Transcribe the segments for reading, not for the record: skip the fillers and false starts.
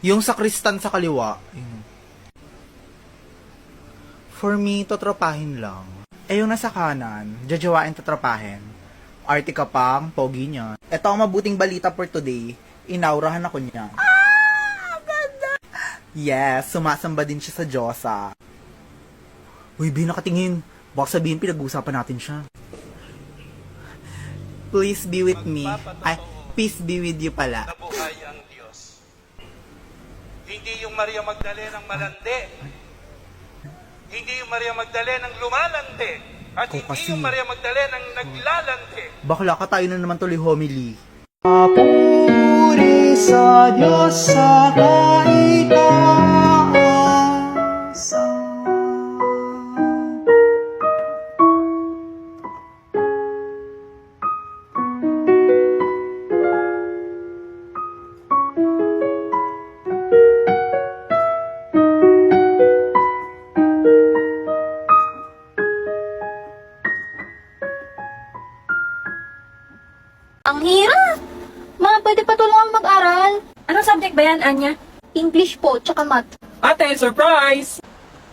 Yung sakristan sa kaliwa. Yun. For me, totropahin lang. Eh yung nasa kanan, jajawain totropahin. Arte ka pang, pogi niya. Ito ang mabuting balita for today. Inaurahan ako niya. Ganda! Yes, sumasamba din siya sa Diyosa. Uy, Bi, nakatingin. Baka sabihin, pinag-uusapan natin siya. Please be with me. Ay, peace be with you pala. Nabuhay ang Diyos. Hindi yung Maria Magdalena ang malandi. Hindi yung Maria Magdalena ang lumalandi. At hindi kasi yung Maria Magdalena ang naglalandi. Bakla ka, tayo na naman tuloy homily. Papuri sa Diyos sa kaitaasan. Ang hirap! Ma, pwede pa tulungan mag-aral. Anong subject ba yan, Anya? English po, tsaka math. Ate, surprise!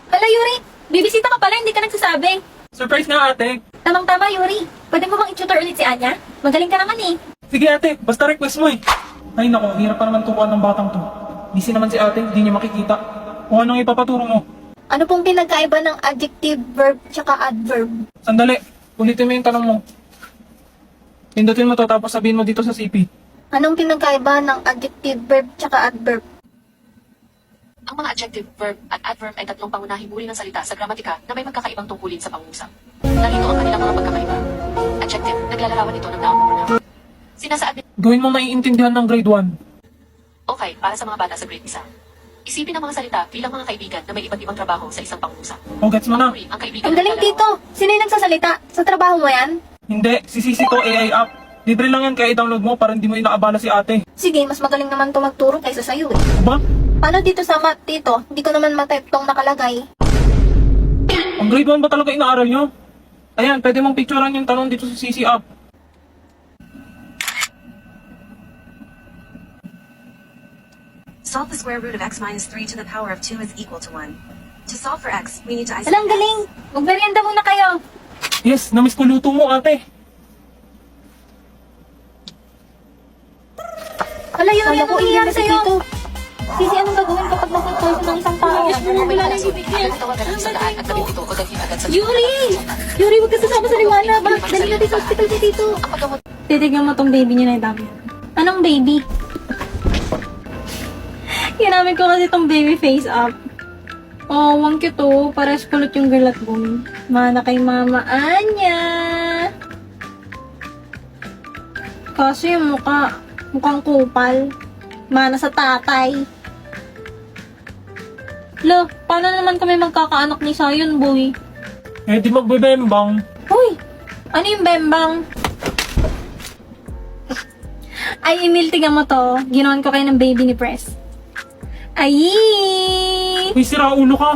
Hala, Yuri! Bibisita ka pala, hindi ka nagsasabi. Surprise nga, ate! Tamang-tama, Yuri. Pwede mo bang i-tutor ulit si Anya? Magaling ka naman eh. Sige, ate, basta request mo eh. Ay nako, hirap pa naman turuan ng batang to. Busy naman si ate, hindi niya makikita. Kung anong ipapaturo mo. Ano pong pinagkaiba ng adjective, verb, tsaka adverb? Sandali, ulitin mo yung tanong mo. Pindutin mo to, tapos sabihin mo dito sa CP. Anong pinagkaiba ng adjective, verb, tsaka adverb? Ang mga adjective, verb, at adverb ay tatlong pangunahing uri ng salita sa gramatika na may magkakaibang tungkulin sa pangungusap. Narito ang kanilang mga pagkakaiba. Adjective, naglalarawan ito ng noun o pronoun. Sinasaad nito, Gawin mo maiintindihan ng grade 1. okay, para sa mga bata sa grade 1. Isipin ang mga salita bilang mga kaibigan na may iba't ibang trabaho sa isang pangungusap. O, gets mo na? Papuri, ang kaibigan Ang na galing, naglalarawan. Tito! Sino yung nagsasalita? Sa trabaho mo yan? Hindi, si Sisi to AI app. Libre lang yan kaya i-download mo para hindi mo inaabala si ate. Sige, mas magaling naman to magturo kaysa sa'yo eh. Ba? Paano dito sa math, Tito? Hindi ko naman matype tong nakalagay. Ang grade 1 ba talaga inaaral nyo? Ayan, pwede mong picturean yung tanong dito sa CC app. Solve the square root of x minus 3 to the power of 2 is equal to 1. To solve for x, we need to isolate Alang galing! Magmerienda muna kayo! Yes, namiss ko luto mo ate. Hala, yun, ano nangyayari sa'yo? Sisi, anong gagawin kapag nag-poison ng isang tao? Agad tawagan ang sandaan at gawin ito o dalhin agad sa Yuri! Yuri, huwag ka sasama sa liwanag! Dali natin sa hospital si Tito! Ang paggamot Titignan mo tong baby niya na dami. Anong baby? Ginamit ko kasi tong baby face up. Oh, ang cute oh. Pares kulot yung girl at boy. Mana kay Mama Anya. Kasi yung mukhang kupal. Mana sa tatay. Lo, paano naman kami magkakaanak ni Sayon, boy? Eh di magbebembang. Uy! Ano yung bembang? Ay, Emil, tiga mo to. Ginawan ko kayo ng baby ni Press. Ay! Uy, sira ulo ka.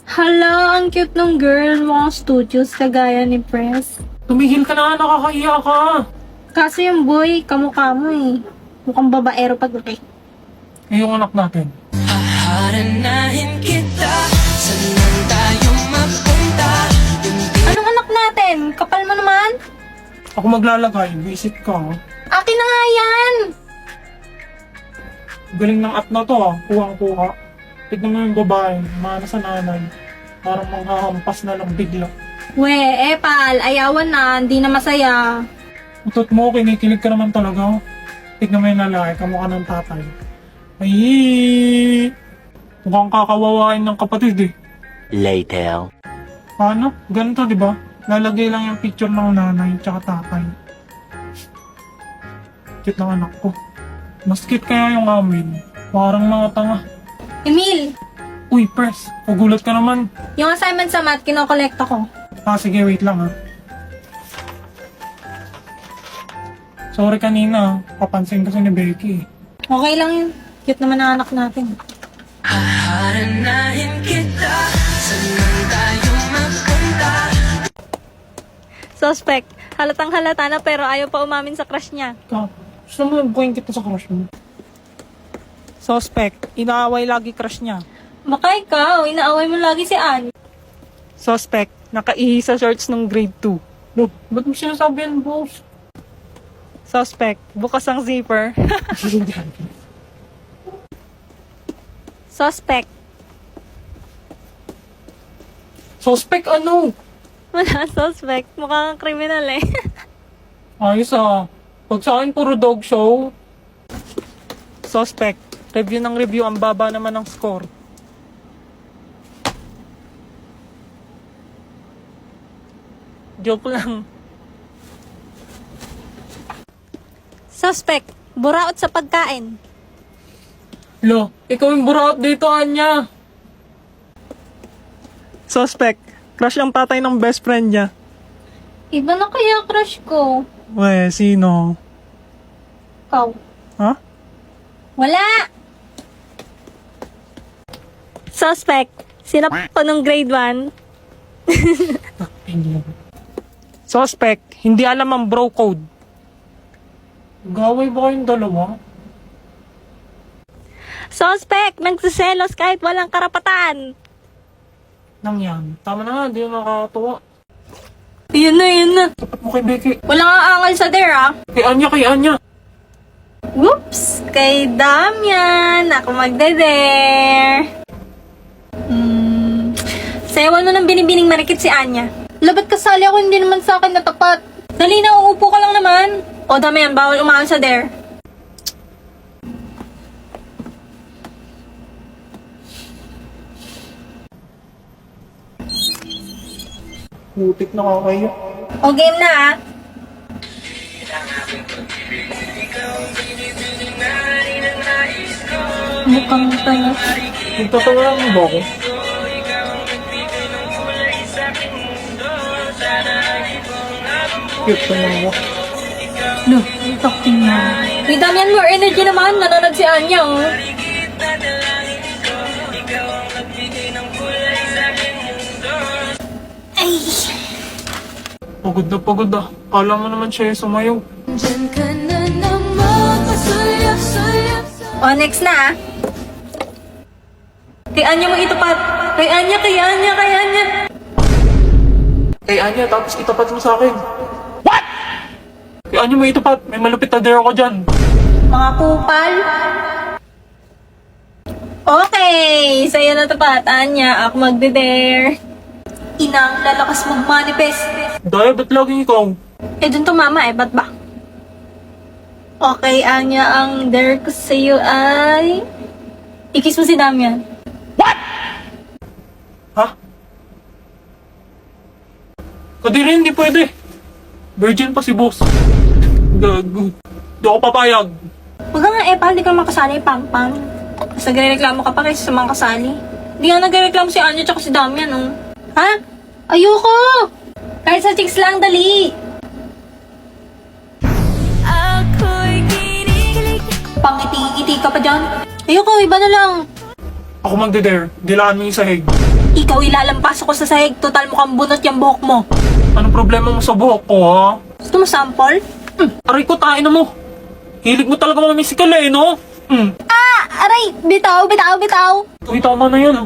Hala, ang cute ng girl. Mukhang studios kagaya ni Press. Tumigil ka na, nakakahiya ka. Kaso yung boy, kamukha mo eh. Mukhang babaero paglaki. Eh yung anak natin. Anong anak natin? Kapal mo naman? Ako maglalagay, visit ka. Akin na nga yan! Galing ng app na to ah, kuhang-kuha. Tignan mo yung babae, mana sa nanay. Parang manghahampas na lang bigla. We, pal, ayawan na, hindi na masaya. Utot mo, kinikilig ka naman talaga. Tignan mo yung lalaki, kamukha ng tatay. Ay, mukhang kakawawain ng kapatid eh. Later. Paano? Ganito, di ba? Lalagay lang yung picture ng nanay tsaka tatay. Cute ng anak ko. Mas cute kaya yung amin. Parang mga tanga. Emil, Uy, Pres, pagulat ka naman. yung assignment sa math, kinokolekta ko. Ah, sige, wait lang ha. Sorry kanina, papansin kasi ni Becky. Okay lang yun. Cute naman ang anak natin. Suspect, halatang halata na pero ayaw pa umamin sa crush niya. Ikaw, Gusto mo nagbuhin kita sa crush mo? Suspect, inaaway lagi crush niya. Baka ikaw, inaaway mo lagi si Ann. Suspect, nakaihi sa shorts ng grade 2. No, ba't mo sinasabi yan, boss? Suspect, bukas ang zipper. Suspect. Suspect ano? Wala, suspect. Mukhang kriminal eh. Ayos ah. Pag sa akin puro dog show. Suspect, review ng review, ang baba naman ng score. Joke lang. Suspect. Buraot sa pagkain. Lo, ikaw yung buraot dito, Anya. Suspect, crush ang tatay ng best friend niya. Iba na kaya crush ko. Weh, sino? Ikaw. Ha? Wala! Suspect. Sinap ko nung grade 1. Suspect, hindi alam ang bro code. Gaway ba kayong dalawa? Suspect. Nagsiselos kahit walang karapatan. Nang yan. Tama na nga, hindi na nakakatuwa. Yun na, yun na. Tapat mo kay Becky. Walang aangal sa there ah. Kay Anya, kay Anya. Whoops! Kay Damian! Ako magde-dare! Sayawan mo ng binibining marikit si Anya. Labat kasali ako, hindi naman sa akin natapat. Dali na, uupo ka lang naman. O Damian, bawal umaan sa dare. Putik na kakayo. O game na ah. Mukhang tayo. Nagtatawa lang mo ba ako? Cute ka naman mo. No, talking na. Uy, Damian, more energy naman. Nanonood si Anya, oh. Ay! Pagod na. Kala mo naman siya yung sumayaw. O, next na, ah. Kay Anya mo itapat. Kay Anya. Kay Anya, tapos itapat mo sa akin. What? Kay Anya mo itapat. May malupit na dare ako dyan. Mga kupal. Okay, sa'yo na tapat, Anya. Ako magde-dare. Inang lalakas mag-manifest. Daya, ba't laging ikaw? Eh, dun tumama eh. Ba't ba? Okay, Anya, ang dare ko sa'yo ay... Ikis mo si Damian. Ha? Kadiri, hindi pwede. Virgin pa si boss. Gago. Di ako papayag. Huwag ka nga epal, di ka makasali, pang-pang. Tapos nagre-reklamo ka pa kaysa sa mga kasali. Hindi nga nagre-reklamo si Anya tsaka si Damian, oh. Ha? Ayoko! Kahit sa chicks lang, dali! Pangiti-iti ka pa dyan. Ayoko, iba na lang. Ako magde-dare. Dilaan mo yung sahig. Ikaw ilalampas ako sa sahig, total mukhang bunot yung buhok mo. Anong problema mo sa buhok ko, ha? Gusto mo sample? Aray ko, tain na mo. Hilig mo talaga mga misikal eh, no? Aray! Bitaw! Uy, tama na yun.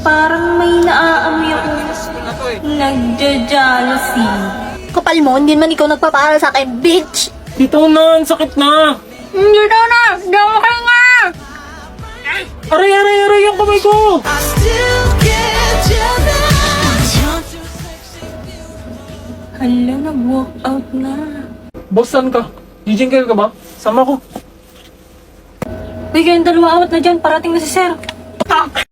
Parang may naaamoy ako. Nagja-jealousy. Kapal mo, hindi naman ikaw nagpapaaral sa akin, bitch! Dito na, ang sakit na. Hindi daw na! Hindi ako kayo nga! Aray, yung kamay ko. Hala, nag-walk out na. Boss, saan ka? Gijingkel ka ba? Sama ko. Uy, kayong dalawa awat na dyan, parating na si Sir.